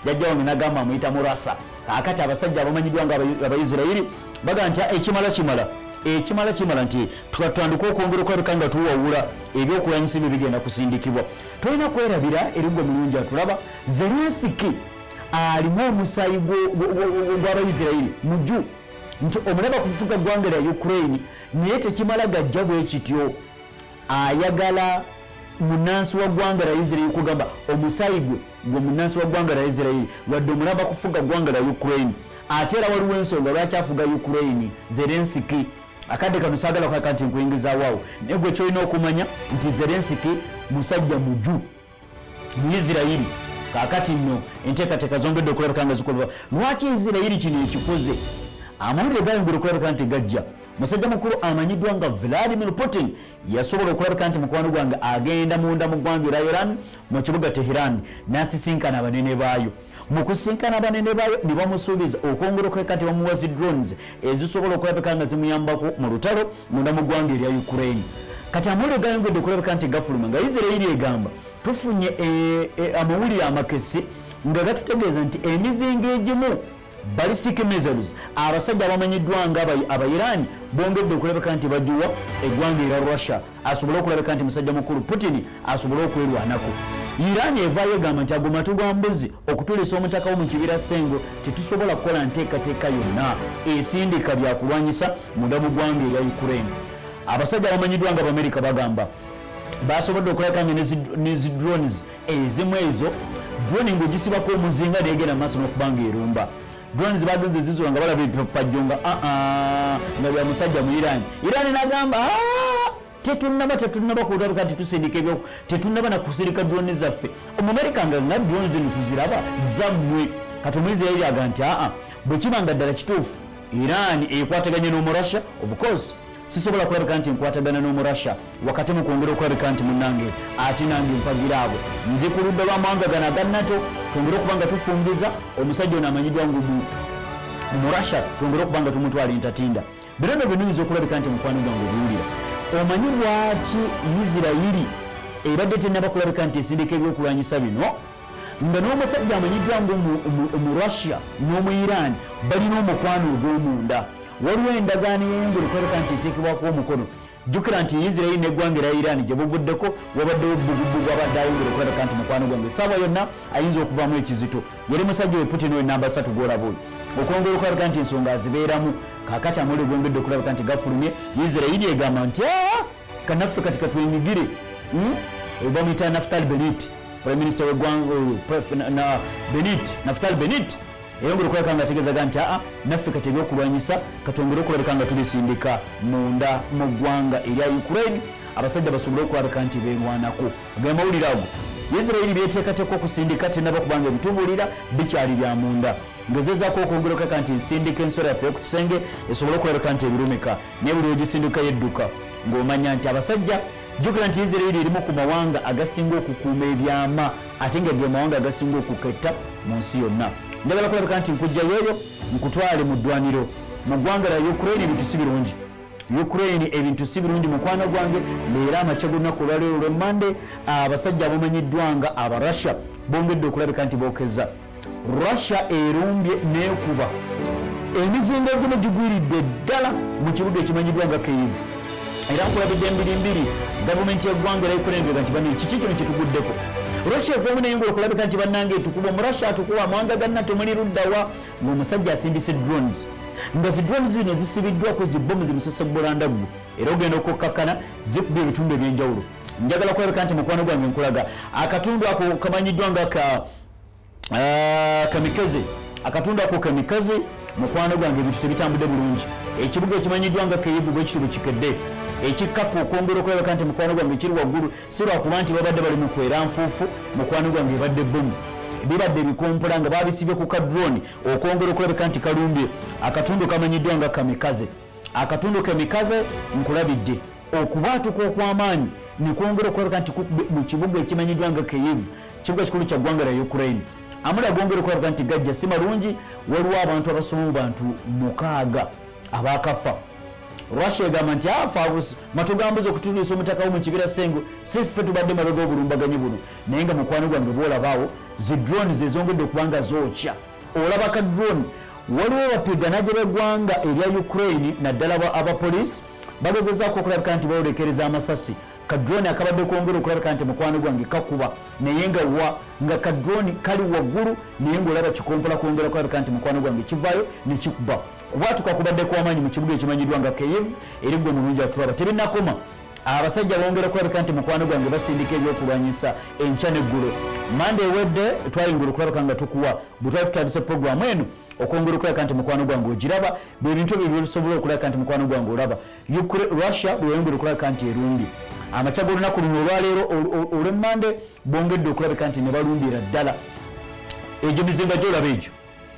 jjajja wange nagamba amuyita Murasa kaakati abasajja abamanyiddwa nga Abayisirayiri bagamba nti ekimala nti twatandika okwongera okulabika nga tuwawula ebyokulwanyisa ebyo bigenda kusindikibwa tolina kwerabira erigwe mulungi atulaba Zelensky alimu omusaayi gw'Abayisirayiri mujju nti omulaba kufuga ggwanga lya Ukraine naye tekimala gajja bwe kityo ayagala munansi wa ggwanga lya Isirayiri kugamba omusaayi gwe munansi wa ggwanga lya Isirayiri wadde omulaba kufuga ggwanga lya Ukraine ate era waliwo ensonga lwaki afuga Ukraine Zelensky akadde kano saagala kwaka nti nkuyingizaawo naye gwe kyolina okumanya nti Zelensky musajja mujju mu Isirayiri kaakati nno enteekateeka zongedde okulabika nga zikolebwa lwaki Isirayiri kino ekikoze amawulire gayongera okulabika nti gajja musajja mukulu amanyiddwa nga Vladimir Putin yasobola okulabika nti mukwano gwange agenda munda mu ggwanga erya Iran mu kibuga Tehran n'asisinkana abanene baayo mu kusinkana abanene baayo ne bamusuubiza okwongera okulabika nti bamuwa zi drones ezisobola okulabika nga zimuyambako mu lutalo munda mu ggwanga erya Ukraine kati amawulire gayongedde okulabika nti gafuluma nga Isirayiri egamba tufunye amawulire amakesi nga gatutegeeza nti emizinga egimu ballistic missiles abasajja abamanyiddwa nga Abayirani bongedde okulabika nti bajuwa eggwanga erya Russia asobole okulabika nti musajja mukulu Putin asobole okwerwanako Iran evaayo egamba nti ago matu gwa mbuzi okutulisa omutaka wo mu kibira Ssengo tetusobola kukola nteekateeka yonna esindika byakulwanyisa munda mu ggwanga erya Ukraine abasajja abamanyiddwa nga Abamerika bagamba basobodde okulabika nga nezi drones ezimu ezo drone ng'ogisibako omuzinga neegenda maaso n'okubanga erumba drones bagenze zizuwa nga balaba epapajjo nga bya musajja mu Iran n'agamba tetunnaba kulabika nti tusindika ebyo tetunnaba nakusindika drone zaffe Omumerika nga drone zino tuziraba zammwe kati Omuyisirayiri aga nti bwe kiba nga ddala kituufu Iran ekwataganye n'Omurussia of course sisobola kulabika nti nkwatagana n'Omurussia wakati mu kwongera okulabika nti munnange ate nange mpagira abo nze ku ludda lw'amawanga gano aga NATO twongere okuba nga tufungiza omusajja ono amanyiddwa Omurussia twongere okuba nga tumutwala entatinda bino bino okulabika nti mukwano gwange obiwulira omanyi lwaki Isirayiri ebadde tennaba kulabika nti esindika ebyokulwanyisa bino nga n'omusajja amanyiddwa ng'Omurussia n'omu Iran balina omukwano ogw'omunda waliwo endagaano eyeyongera okulabika nti eteekebwako omukono jukira nti Israel neggwanga lya Iran gye buvuddeko wabaddewo bugubugu abadde ayongera okulabika nti mukwano gwange essaawa yonna ayinza okuvaamu ekizito yali musajja we Putin oyo namba 3 gwolabuli okwongera okulabika nti ensonga azibeeramu kaakati amawulire gwongedde okulabika nti gafulumye Israel egamba nti kanaffe kati katwenyigire bamuyita Naftali Bennett Prime Minister w'eggwanga na Bennett Naftali Bennett eyongera okulabika nga ategeezaga nti naffe kati ebyokulwanyisa katongere okulabika nga tulisindika munda mu ggwanga erya Ukraine abasajja basobole okulabika nti beerwanako ge mawulire ago Israel byeteekateeka okusindika tenaba kubanga ebitubuulira bikyali bya munda ngezezaako okwongera okulabika nti nsindika ensolo yaffe ku kisenge esobole okulabika nti ebirumika naye buli ogisindika yedduka ng'omanya nti abasajja jjukira nti Israel erimu ku mawanga agasinga okukuuma ebyama ate nga ge mawanga agasinga okuketta mu nsi yonna njagala kulabika nti nkujja yeeyo nkutwale mu ddwaniro mu ggwanga lya Ukraine ebintu si birungi Ukraine ebintu si birungi mukwano gwange leero amakya g'olunaku olwaleero lwe Monday abasajja abamanyiddwa nga aba Russia bongedde okulabika nti bookeza Russia erumbye neekuba emizinga egimu gigwiridde ddala mu kibuga ekimanyiddwa nga Kyiv era nkulabidde mbirimbiri gavumenti y'eggwanga lya Ukraine nti bani kiki kino kituguddeko Russia zeemu neyingola okulabika nti bannange etukuba mu Russia atukuba amawanga ganna temuli luddawa ng'omusajja asindise drones nga zi drones zino zisibiddwako zibbomu zimusesebbulandaggu era ogenda okukkakkana zikuba ebitundu ebyenjawulo njagala kulabika nti mukwano gwange nkulaga akatundu ako kamanyiddwa nga kamikaze akatundu ako kamikaze mukwano gwange ebintu tebitambudde bulungi ekibuga ekimanyiddwa nga Kyiv bwe kiti bwe kikedde ekikapu okwongera okulabika nti mukwano gwange kiri waggulu si lwakuba nti babadde bali mu kwera nfuufu mukwano gwange ebadde bbomu bibadde ebikompula nga babisibye ku kadroni okwongera okulabika nti kalumbye akatundu kamanyiddwa nga kamikaze akatundu kamikaze nkulabidde okubaatuka okw'amaanyi nekwongera okulabika nti mu kibuga ekimanyiddwa nga Kyiv kibuga kikulu kya ggwanga lya Ukraine amala gwongera okulabika nti gajja si malungi waliwo abantu abasoba mu bantu 6 abakafa Russia egamba nti matugambuza okutuliisa omutaka wo mu kibira Sengo si ffe tubadde mabega obulumbaganyi buno naye nga mukwano gwange boolabaawo zi drone zezongedde okubanga zookya olaba ka drone waliwo bapiganaje b'eggwanga erya Ukraine naddala abapoliisi bagezezaako okulabika nti bawolekereza amasasi ka drone akabadde kwongera okulabika nti mukwano gwange kakuba naye nga ka drone kali waggulu naye ng'olaba kikompula kwongera okulabika nti mukwano gwange kivaayo ne kikuba kubatuka kubadde kw'amaanyi mu kibuga ekimanyiddwa nga Kyiv eri gwe mulungi atulaba tebinnakoma abasajja bongera okulabika nti mukwano gwange basindika ebyokulwanyisa enkya n'eggulo Monday wedde twayingula okulabika nga tukuwa bwe twali tutandise puroguramu eno okwongera okulabika nti mukwano gwange ogiraba bwe bintu ebyo byetusobola okulabika nti mukwano gwange olaba Russia bwe yayongera okulabika nti erumbye amakya g'olunaku luno olwaleero olw'e Monday bongedde okulabika nti ne balumbira ddala egyo mizinga gy'olaba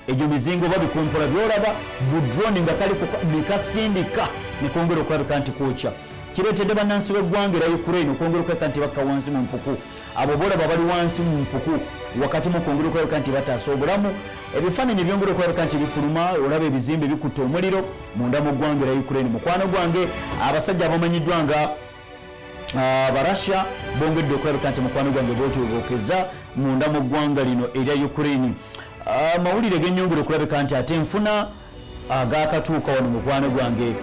egyo mizingo oba bikompola byolaba budroni nga kali nekasindika nekwongera okulabika nti kwokya kireetedde bannansi b'eggwanga erya Ukraine okwongera okulabika nti bakka wansi mu mpuku abo boolaba bali wansi mu mpuku wakati mu kwongera okulabika nti bataasa obulamu ebifaananyi byongera okulabika nti bifuluma olaba ebizimbe bikutte omuliro munda mu ggwanga erya Ukraine mukwano gwange abasajja abamanyiddwa nga Abarussia bongedde okulabika nti mukwano gwange bookeza munda mu ggwanga lino erya Ukraine mawulire genyongera okulabika nti ate nfuna agakatuuka wano mukwano gwange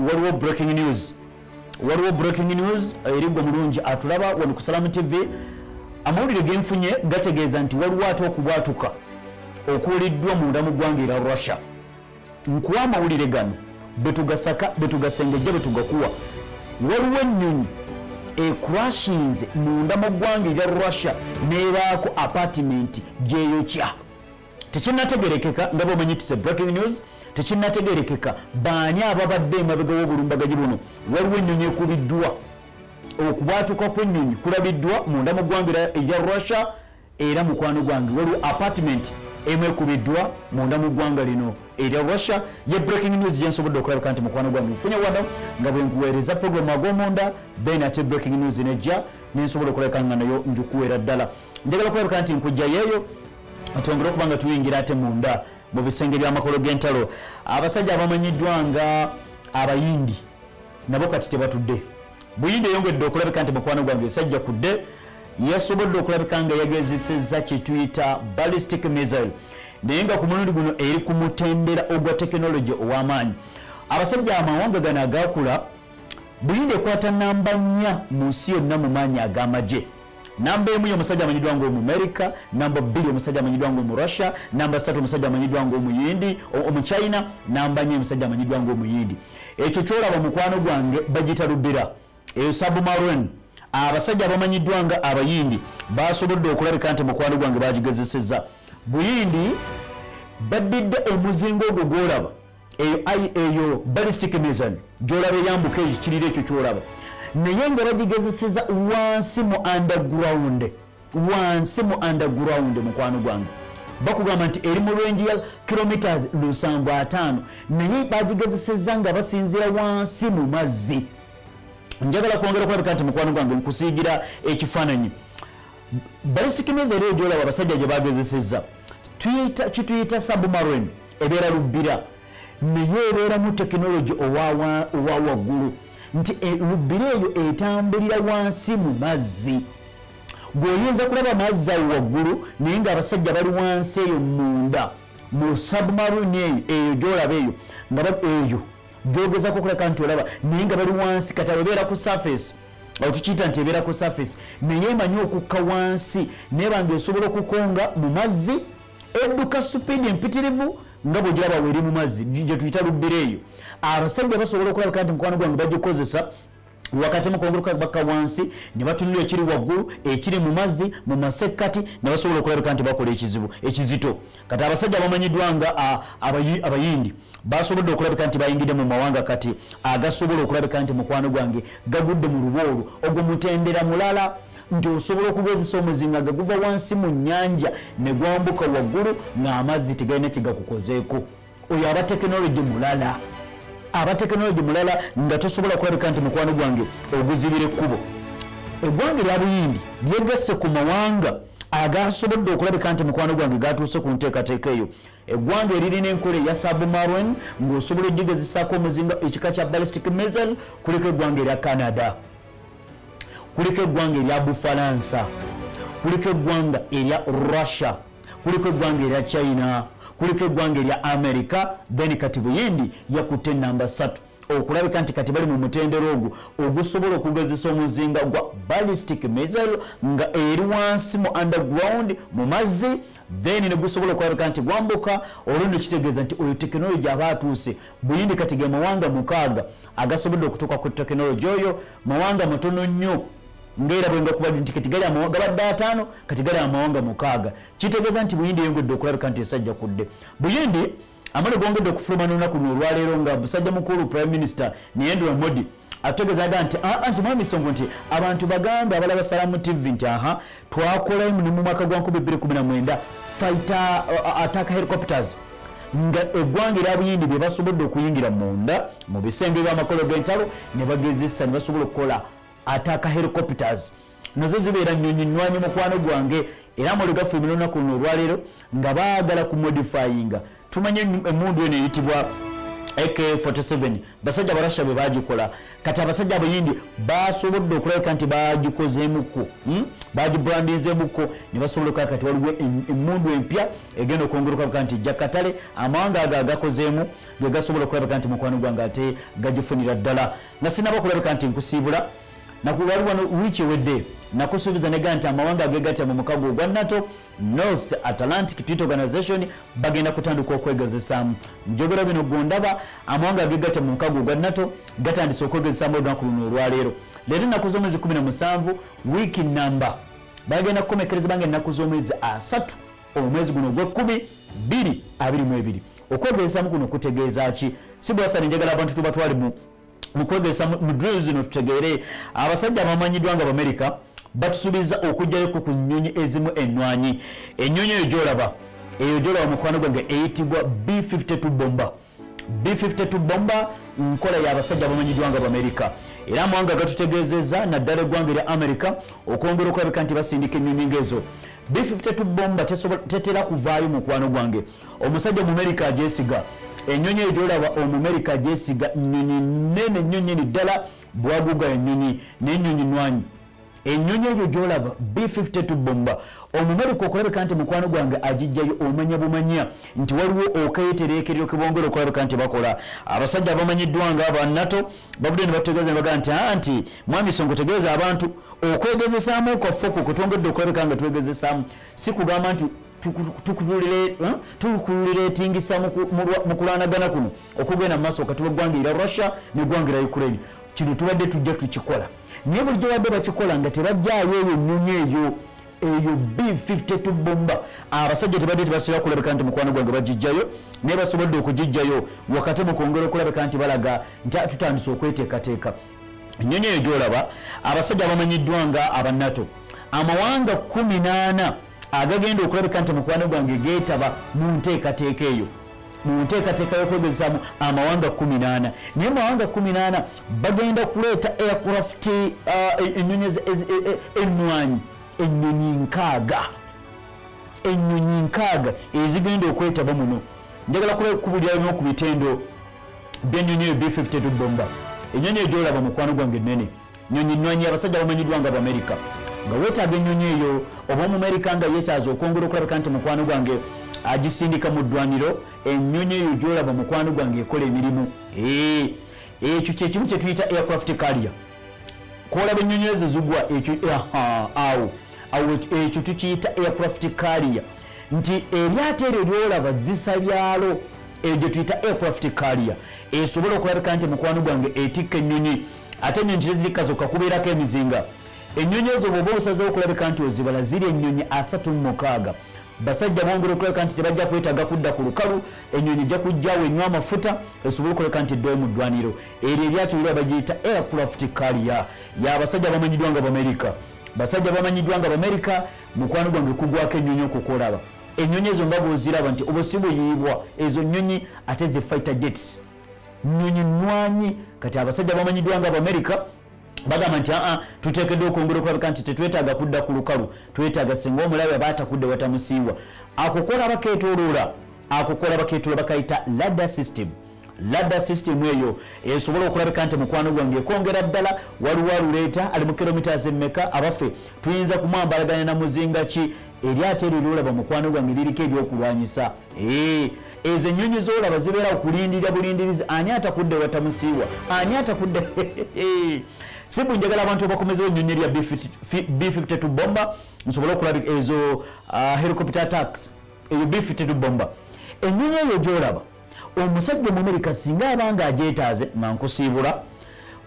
waliwo breaking news erigwa mulungi atulaba wano ku Salamu TV amawulire genfunye gategeeza nti waliwo ate okubwatuka okuwuliddwa munda mu ggwanga erya Russia nkuwa amawulire gano betugasengejja betugakuwa waliwo ennyonyi ekrashinze munda mu ggwanga erya Russia nebaako apartment gyeyokya tekinnategerekeka nga bwomanyi tise breaking news tekinnategerekeka baani ababadde emabega w'obulumbaganyi buno waliwo ennyonyi ekubiddwa okubwatuka kw'ennyonyi kulabiddwa munda mu ggwanga erya Russia era mukwano gwange waliwo apartment emu ekubiddwa munda mu ggwanga lino erya Russia ye breaking news gyensobodde okulabika nti mukwano gwange nfunye wano nga bwe nkuweereza program ag'omunda then ate breaking news nejja nensobola okulabika nga nayo njikuweera ddala njagala okulabika nti nkujja yeeyo twongere okuba nga tuyingira ate munda mu bisenge by'amakolo g'entalo abasajja abamanyiddwa nga abayindi nabo kati tebatudde buyindi eyongedde okulabika nti mukwano gwange esajja kudde yasobodde okulabika nga yagezesezza kyetuyita ballistic missile naye nga ku mulundi guno eri ku mutendera ogwa tekinologi ow'amaanyi abasajja amawanga gano agakula Buyindi ekwata namba 4 mu nsi yonna mu maanyi ag'amagye. Namba 1 omusajja amanyiddwa ng'Omu-America, namba 2 omusajja amanyiddwa ng'Omu-Russia, namba 3 omusajja amanyiddwa ng'Omuyindi, Omu-China, namba 4 omusajja amanyiddwa ng'Omuyindi. Ekyo kyolaba mukwano gwange bagiyita lubira. Eyo submarine. Abasajja abamanyiddwa nga Abayindi basobodde okulabika nti mukwano gwange bagigezesezza. Buyindi baddidde omuzingo ogwo gwolaba. Eyo ballistic missile gyolaba eyambuka ekiriro ekyo kyolaba. Naye nga bagigezeseza wansi mu underground mukwano gwange. Bakugamba nti eri mu range ya kilometers 750 naye bagigezeseza nga basinzira wansi mu mazzi. Njagala kwongera kulabika nti mukwano gwange nkusiigira ekifaananyi. Ballistic missile eyo gyolaba abasajja gye bagezeseza kituyita submarine ebeera lubira naye ebeeramu tekinologi owa waggulu nti lubira eyo etambulira wansi mu mazzi. Gweoyinza kulaba mazzi awo waggulu naye ng'abasajja bali wansi eyo munda mu submarine eyo gyolaba eyo nga eyo gyogezako okuleka nti olaba naye nga bali wansi kati abeera ku surface. Awo tukiyita nti ebeera ku surface naye emanyi okukka wansi neeba ng'esobola okukonga mu mazzi edduka supiidi empitirivu nga bw'ogiraba weeri mu mazzi gye tuyita lubbira eyo. Abasajja basobola okulabika nti mukwano gwange bagikozesa wakati mu kwongera bakka wansi ne batunula ekiri waggulu ekiri mu mazzi mu masekkati ne basobola okulabika nti bakola ekizito. Kati abasajja abamanyiddwa nga Abayindi basobodde okulabika nti bayingidde mu mawanga kati agasobola okulabika nti mukwano gwange gagudde mu luboolu ogwo mutendera mulala nti osobola okugezesa omuzinga gaguva wansi mu nnyanja ne gwambuka waggulu ng'amazzi tegalina kyegakukozeeko. Oyo aba tekinologi mulala nga tosobola kulabika nti mukwano gwange oguzibira ekkubo. Eggwanga lya Buyindi lyegasse ku mawanga agasobodde okulabika nti mukwano gwange gatuuse ku nteekateeka eyo. Eggwanga eririna enkola eya submarine ng'osobola ogigezesaako omuzinga ekika kya ballistic missile kuliko eggwanga erya Canada, kuliko eggwanga erya Bufalansa, kuliko eggwanga erya Russia, kuliko eggwanga erya China, kuliko eggwanga erya America. Then kati Buyindi yakutte namba 3 okulabika nti kati bali mu mutendero ogwo ogusobola okugezesa omuzinga gwa ballistic missile nga eri wansi mu underground mu mazzi then ne gusobola okulabika nti gwambuka olwo kitegeeza nti oyo tekinologi aba atuuse. Buyindi kati ge mawanga 6 agasobodde okutuuka ku tekinologi oyo, mawanga matono nnyo ngera bwenga kuba nti kati gali amawanga badde 5 kati gali amawanga 6. Kitegeeza nti Buyindi yongedde okulabika nti esajja kudde. Buyindi amale gwongedde okufuluma n'olunaku olwaleero nga musajja mukulu Prime Minister Narendra Modi ategeeza nti mwami Sonko nti abantu bagambe abalaba Salamu TV nti twakola mu mwaka gwa 2019 fighter attack helicopters nga eggwanga erya Buyindi bye basobodde okuyingira munda mu bisenge by'amakolo g'entalo ne bagezesa ne basobola okukola attack helicopters nazo zibeera nnyonyi nnwanyi mukwano gwange era muligafu olunaku olwaleero nga baagala ku modifyinga. Tumanye emundu eno eyitibwa AK-47 basajja Abarasha be bagikola kati abasajja Abayindi basobodde okulabika nti bagikozeemuko bagibrandinzeemuko ne basobola okukola kati waliwo emundu empya egenda okwongera okulabika nti jakatale amawanga ago agakozeemu ge gasobola okulabika nti mukwano gwange ate gagifunira ddala. Nga sinaba okulabika nti nkusiibula waliwo wiiki ewedde nakusuubiza nega nti amawanga agegatta mu mukago ogwa NATO North Atlantic Treaty Organization bagenda kutandika okwegezesaamu. Njogera bino gondaba amawanga agegatta mu mukago ogwa NATO gatandise okwegezesaamu olunaku luno olwaleero. Leero ennaku z'omwezi 17 wiiki namba bagenda kukomekereza bange ennaku z'omwezi 3 omwezi guno ogw'Ekumi 2022. Okwegezesaamu kuno kutegeeza ki? Si bwasani njagala abantu tubatwale mukwegesa mu drills zino tutegeere abasajja abamanyiddwa nga America batusuubiza okujjayo ku nnyonyi ezimu ennwanyi. Ennyonyi eyo gyolaba mukwano gwange eyitibwa B-52 bomba. B-52 bomba nkola y'abasajja abamanyiddwa nga America era amawanga gatutegeezezza naddala eggwanga erya America okwongera okulabika nti basindika ennyonyi ng'ezo. B-52 bomba tetera kuvaayo mukwano gwange. Omusajja mu America agyesiga ennyonyi eyo gyolaba Omumerika agyesiga nnyonyi nnene nnyo nnyini ddala bwaguga ennyonyi n'ennyonyi nnwanyi. Ennyonyi eyo gyolaba B-52 bomba omumerika okulabika nti mukwano gwange agijjayo omanya bumanya nti waliwo okayetereekerero kebongera okulabika nti bakola abasajja abamanyiddwa nga abannato bavudde ne bategeeza ne bagaa nti mwami Sonko tegeeza abantu okwegezesaamu kwaffe okwo kutongedde okulabika nga twegezesaamu si kugamba nti tukulireetingisa mu kulwanagana kuno okugenda mu maaso wakati w'eggwanga erya Russia n'eggwanga erya Ukraine kino tubadde tujja tukikola naye bulijjo badde bakikola nga tebajjaayo eyo nnyonyi eyo B52 bomba abasajja tebadde tebasira kulabika nti mukwano gwange bagijjayo naye basobodde okugijjayo wakati mu kwongera okulabika nti balaga nti tutandise okweteekateeka ennyonyi eyo gyolaba abasajja abamanyiddwa nga abannato amawanga 18 agagenda okulabika nti mukwano gwange geetaba mu nteekateeka eyo mu nteekateeka y'okwegezesaamu amawanga 18 naye mawanga 18 bagenda kuleeta aircraft ennyonyi ennwanyi ennyonyi nkaaga ezigenda okwetaba muno njagala kubulira nnyo ku bitendo by'ennyonyi eyo B52 bomba ennyonyi egyolaba mukwano gwange ennene nnyonyi nnwanyi abasajja bamanyiddwa nga Abamerika nga weetaaga ennyonyi eyo oba Omumerika nga yeesaaza okwongera okulabika nti mukwano gwange agisindika mu ddwaniro ennyonyi eyo gyolaba mukwano gwange ekola emirimu ekyo kyekimu kye tuyita aircraft carrier kwolaba ennyonyi ezo zigwa ekyo ekyo tukiyita aircraft carrier nti eryato eryo lyolaba zisalyalo eyo gye tuyita aircraft carrier esobola okulabika nti mukwano gwange etikka ennyonyi ate ennyonyi tezirika zokka kubeerako emizinga ennyonyi ezo bw'oba osazeewo okulabika nti ozibala ziri ennyonyi 36 basajja bongera okulabika nti tebajja kwetaaga kudda ku lukalu ennyonyi ejja kujjaawo enywa amafuta esobole okulabika nti eddayo mu ddwaniro eryo eryato lyo bagiyita aircraft carrier y'abasajja bamanyiddwa nga Bamerika basajja bamanyiddwa nga Bamerika mukwano gwange kugwako ennyonyi okukolaba ennyonyi ezo nga bw'oziraba nti obo si buyiibwa ezo nnyonyi ate ze fighter jets nnyonyi nnwanyi kati abasajja bamanyiddwa nga Bamerika bagamba nti tuteekeddwa okwongera okulabika nti tetwetaaga kudda ku lukalu twetaaga singa omulabe baatakudde watamusiiwa akokola bakeetoola bakayita ladder system eyo esobola okulabika nti mukwano gwange ekwongera ddala waliwo aluleeta ali mu kilomitas emmeka abaffe tuyinza kumwambalaganya na muzinga ki eryato eryo lyolaba mukwano gwange liriko ebyokulwanyisa ezo ennyonyi zolaba zibeera okulindirira bulindirizi ani atakudde watamusiiwa ani atakudde sibu njagala abantu bakomezewo ennyonyi erya B52 bomba nsobole okulabika ezo helicopter attacks eyo B52 bomba ennyonyi eyo gyolaba omusajja Omumerika singa abanga agyetaaze nga nkusiibula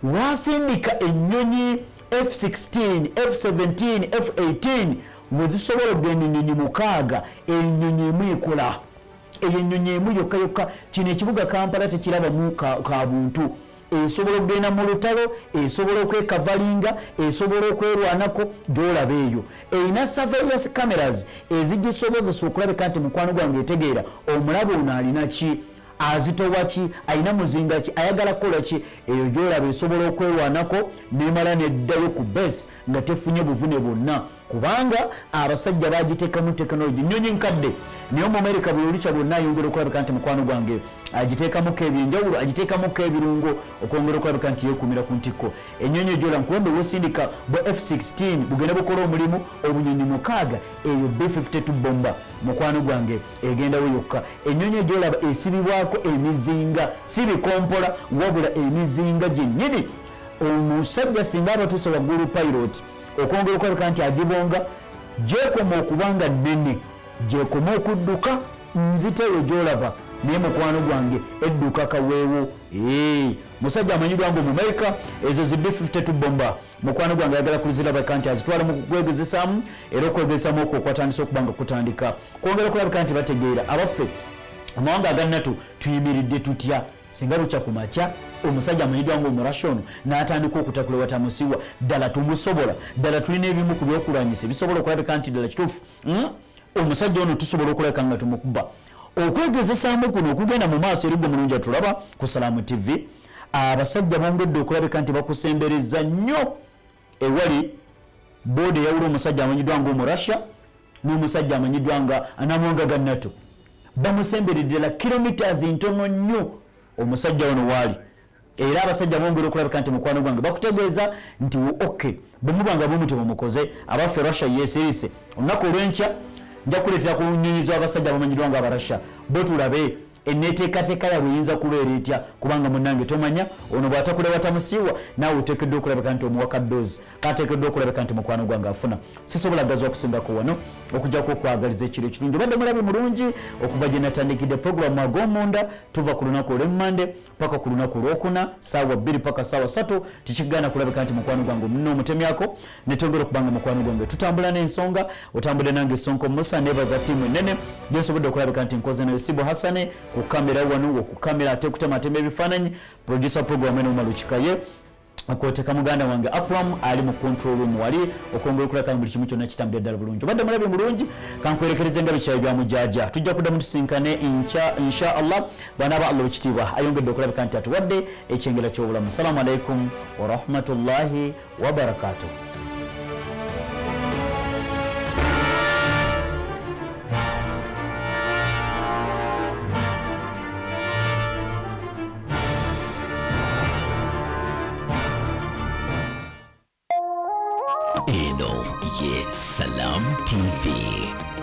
wasindika ennyonyi F16 F17 F18 wezisobola okugenda ennyonyi 6 ennyonyi emu ekola eyo ennyonyi emu yokka kino ekibuga Kampala tekirabamu ka buntu esobola okugenda mu lutalo esobola okwekavalinga esobola okwerwanako gyolaba eyo erina surveillance cameras ezigisobozesa okulabika nti mukwano gwange etegeera omulabe ono alina ki azitowa ki alina muzinga ki ayagala kukola ki eyo gyolaba esobola okwerwanako nemala neddayo ku base nga tefunye buvune bwonna kubanga abasajja bagiteekamu tekinologi nnyonyi nkadde naye Omumerika buli luca bwonna ayongera okulabika nti mukwano gwange agiteekamuko ebyenjawulo agiteekamuko ebirungo okwongera okulabika nti yeekumira ku ntikko ennyonyi egyola nkuwembe wesindika bwa F16 bugenda bukola omulimu obunyonyi 6 eyo B52 bomba mukwano gwange egendawo yokka ennyonyi egyolaba esibibwako emizinga si bikompola wabula emizinga gyennyini omusajja singa abatuuse waggulu pilot okwongera okulabika nti agibonga gyekoma okubanga nnene gyekoma okudduka nziteewo gyolaba naye mukwano gwange edduka kaweewo musajja amanyiddwa nga Omumerika ezo zi B52 bomba mukwano gwange ayagala kuzirabika nti azitwala mu kwegezesaamu era okwegezesaamu okwo kwatandisa okuba nga kutandika kwongera okulabika nti bategeera abaffe amawanga agannatu tuyimiridde tutya singa lukya ku makya omusajja amanyiddwa nga Omurasha ono n'atandika okutakula watamusiiwa ddala tumusobola ddala tulina ebimu ku byokulwanyisa ebisobola okulabika nti ddala kituufu omusajja ono tusobola okulabika nga tumukuba okwegezesaamu kuno okugenda mu maaso erigwe mulungi atulaba ku Salaamu TV abasajja bongedde okulabika nti bakusembereza nnyo ewali boodi eyawula omusajja amanyiddwa nga Omurasha n'omusajja amanyiddwa nga Anamwanga Gannatu bamusemberedde la kilomitas ntono nnyo omusajja ono waali era abasajja bongera okulabika nti mukwano gwange bakutegeeza nti okay bwemubanga bumuti mumukoze abaffe Russia yesirise olunaku olw'enkya nja kuleetera ku nyinyizo abasajja abamanyirwa nga abarasha bo tulabe enneeteekateeka yabwe eyinza kubeera etya kubanga munnange tomanya ono bw'atakulaba tamusiiwa naawe oteekeddwa okulabika nti omuwaka ddoozi kateekeddwa okulabika nti mukwano gwange afuna sisobola gazi okusingako wano okujjako okwagaliza ekiro ekirungi obadde mulabi mulungi okuva gye natandikidde puroguramu ag'omunda tuva ku lunaku olw'emmande paka ku lunaku olwokuna saawa 2 paka saawa 3 tekigaana kulabika nti mukwano gwange omuna omutemyako netongera okubanga mukwano gwange tutambula n'ensonga otambule nange Sonko Musa nebaza ttiimu ennene gyensobodde okulabika nti nkoze nayo Sibo Hasane ku kamera wano ku kamera ate kutematema ebifaananyi producer program eno Malukikaye akooteka muganda wange Akram ali mu control room wali okwongera okulaka buli kimu kyonna kitambudde ddala bulungi obadde mulabi mulungi kankwerekereze nga bikyayi bya mujaja tujja kuddamu tusinkane insha Allah bwana ba Allah ekitiibwa ayongedde okulabika nti atuwadde ekyengera ky'obulamu. Assalamu alaikum wa rahmatullahi wa barakatuh. Eno ye Salam TV.